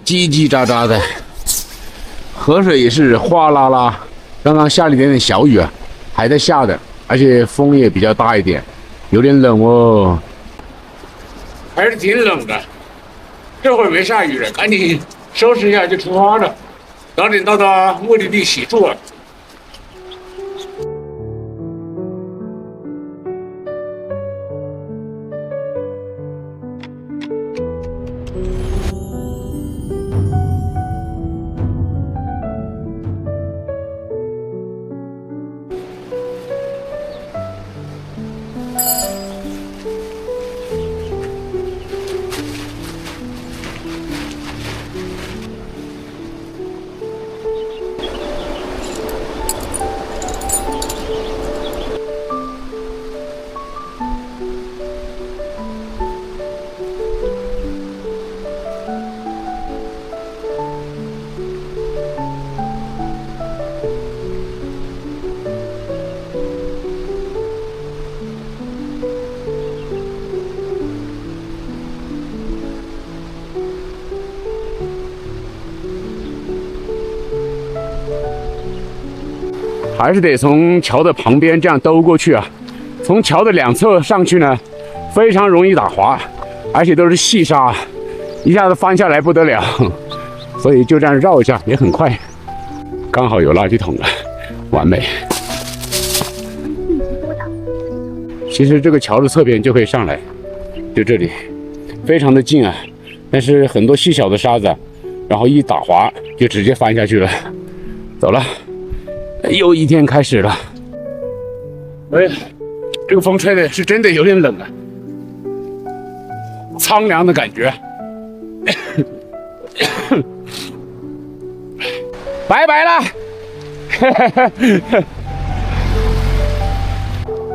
叽叽喳喳的，河水也是哗啦啦。刚刚下了一点点小雨啊，还在下的，而且风也比较大一点，有点冷哦。还是挺冷的。这会儿没下雨了，赶紧收拾一下就出发了，早点到目的地洗漱啊。还是得从桥的旁边这样兜过去啊。从桥的两侧上去呢，非常容易打滑，而且都是细沙，一下子翻下来不得了。所以就这样绕一下也很快。刚好有垃圾桶了，完美。其实这个桥的侧边就可以上来，就这里，非常的近啊。但是很多细小的沙子，然后一打滑就直接翻下去了。走了。又一天开始了，哎呀，这个风吹的是真的有点冷啊，苍凉的感觉。拜拜了，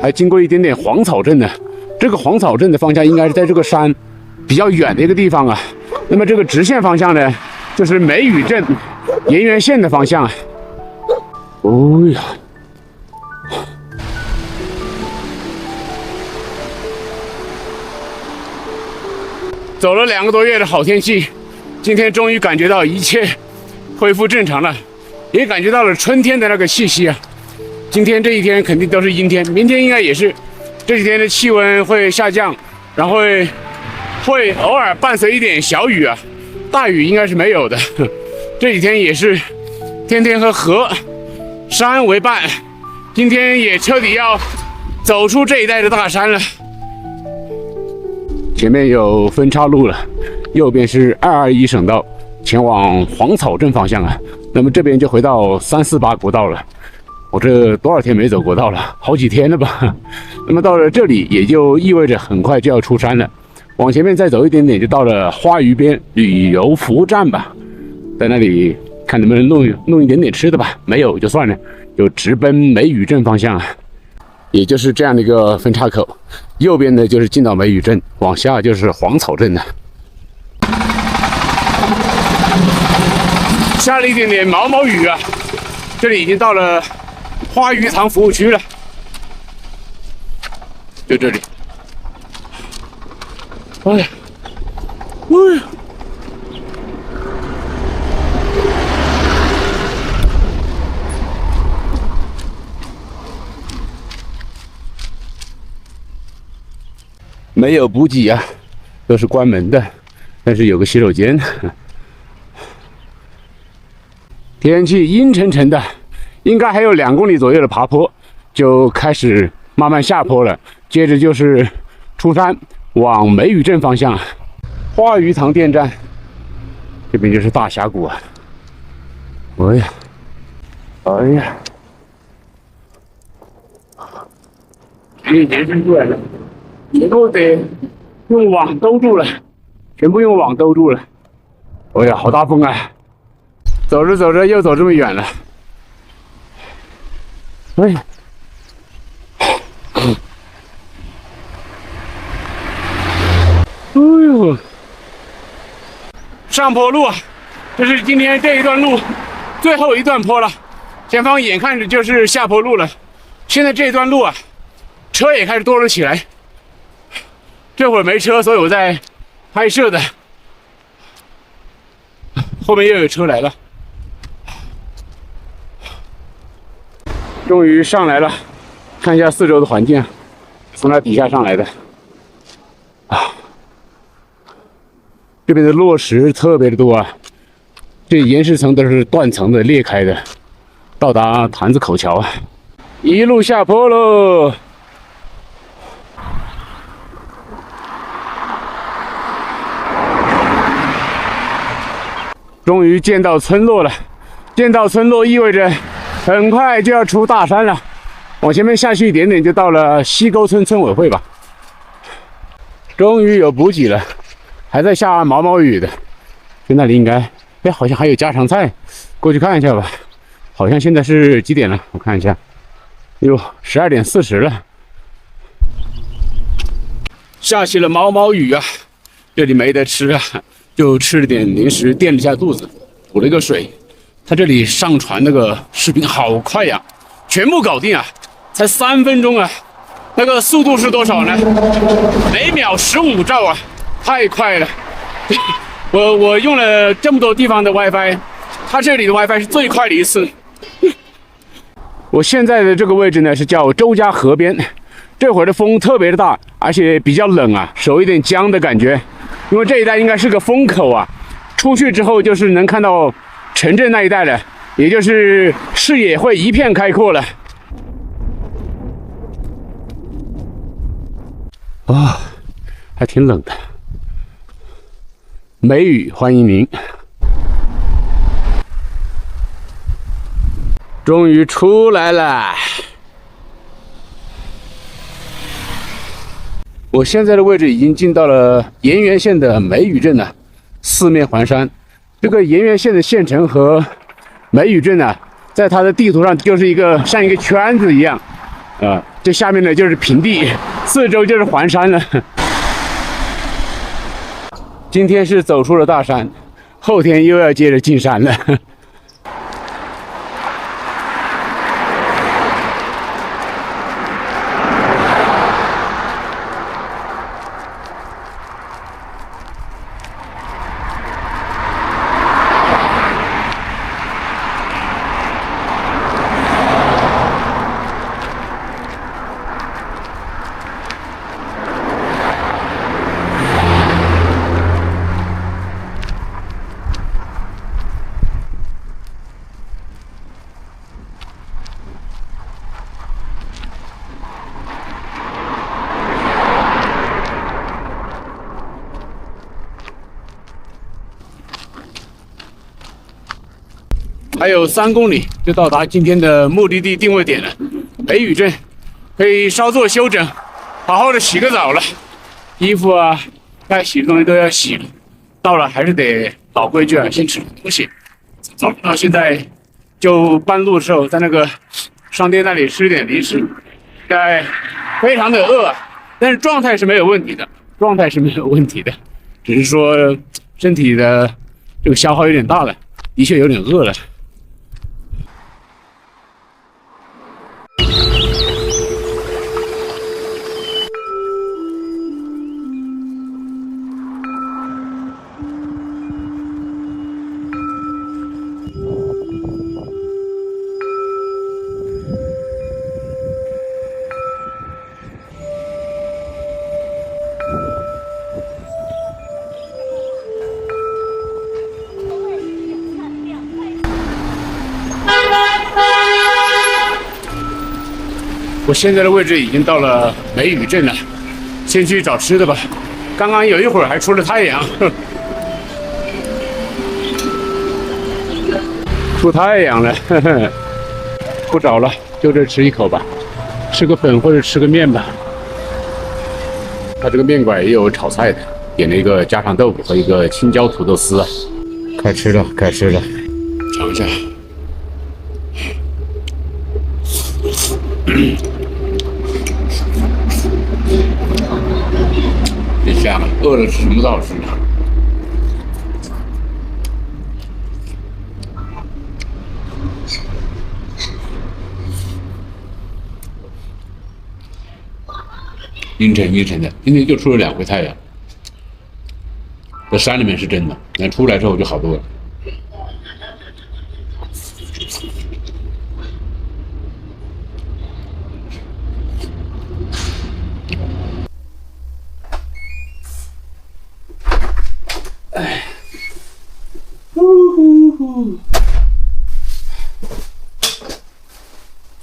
还经过一点点黄草镇呢。这个黄草镇的方向应该是在这个山比较远的一个地方啊。那么这个直线方向呢，就是梅雨镇盐源县的方向啊。哦呀，走了2个多月的好天气，今天终于感觉到一切恢复正常了，也感觉到了春天的那个气息啊。今天这一天肯定都是阴天，明天应该也是。这几天的气温会下降，然后会偶尔伴随一点小雨啊，大雨应该是没有的。这几天也是天天和河山为伴，今天也彻底要走出这一带的大山了。前面有分岔路了，右边是221省道，前往黄草镇方向啊。那么这边就回到348国道了。我这多少天没走国道了？好几天了吧？那么到了这里，也就意味着很快就要出山了。往前面再走一点点，就到了花鱼边旅游服务站吧，在那里看能不能弄一点点吃的吧，没有就算了，就直奔梅雨镇方向啊，也就是这样的一个分岔口，右边呢就是进到梅雨镇，往下就是黄草镇了。下了一点点毛毛雨啊，这里已经到了花鱼塘服务区了，就这里。哎呀，哎呀。没有补给啊，都是关门的，但是有个洗手间。天气阴沉沉的，应该还有2公里左右的爬坡，就开始慢慢下坡了。接着就是出山往梅雨镇方向，花鱼塘电站，这边就是大峡谷啊。哎呀，哎呀，已经伸出来了。全部得用网兜住了，全部用网兜住了。哎呀，好大风啊！走着走着又走这么远了。哎呀，哎呦，上坡路啊！这是今天这一段路最后一段坡了，前方眼看着就是下坡路了。现在这一段路啊，车也开始多了起来。这会儿没车，所以我在拍摄的。后面又有车来了，终于上来了，看一下四周的环境，从那底下上来的啊。这边的落石特别的多啊，这岩石层都是断层的裂开的，到达坛子口桥啊，一路下坡喽。终于见到村落了，见到村落意味着很快就要出大山了。往前面下去一点点就到了西沟村村委会吧。终于有补给了，还在下毛毛雨的，就那里应该，哎，好像还有家常菜，过去看一下吧。好像现在是几点了？我看一下，哟，12点40了。下起了毛毛雨啊，这里没得吃啊。就吃了点零食，垫了一下肚子，补了一个水。他这里上传那个视频好快呀，全部搞定啊，才3分钟啊！那个速度是多少呢？每秒15兆啊，太快了！我用了这么多地方的 WiFi， 它这里的 WiFi 是最快的一次。我现在的这个位置呢是叫周家河边，这会儿的风特别的大，而且比较冷啊，手有点僵的感觉。因为这一带应该是个风口啊，出去之后就是能看到城镇那一带了，也就是视野会一片开阔了。啊，还挺冷的。梅雨欢迎您，终于出来了。我现在的位置已经进到了盐源县的梅雨镇了，四面环山。这个盐源县的县城和梅雨镇呢，在它的地图上就是像一个圈子一样，这下面呢就是平地，四周就是环山了。今天是走出了大山，后天又要接着进山了。还有3公里就到达今天的目的地定位点了，梅雨镇，可以稍作休整，好好的洗个澡了，衣服啊，该洗的东西都要洗了。到了还是得老规矩啊，先吃东西。早到现在就半路的时候，在那个商店那里吃点零食，该非常的饿，但是状态是没有问题的，只是说身体的这个消耗有点大了，的确有点饿了。我现在的位置已经到了梅雨镇了，先去找吃的吧。刚刚有一会儿还出了太阳，出太阳了，不找了，就这吃一口吧，吃个粉或者吃个面吧。他这个面馆也有炒菜的，点了一个家常豆腐和一个青椒土豆丝啊。开吃了，开吃了，尝一下。这香啊，饿了吃什么都好吃。阴沉阴沉的，今天就出了2回太阳。在山里面是真的，但出来之后就好多了。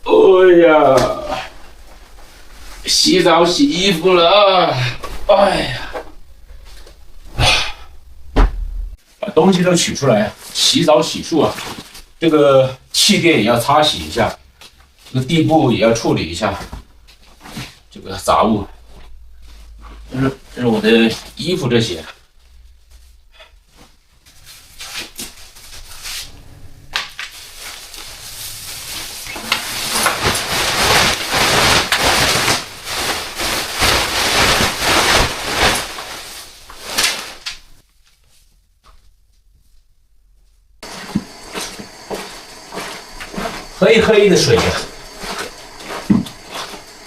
哎呀，洗澡洗衣服了，哎呀，把东西都取出来，洗澡洗漱啊，这个气垫也要擦洗一下，这个地布也要处理一下，这个杂物，这是我的衣服这些。黑黑的水呀。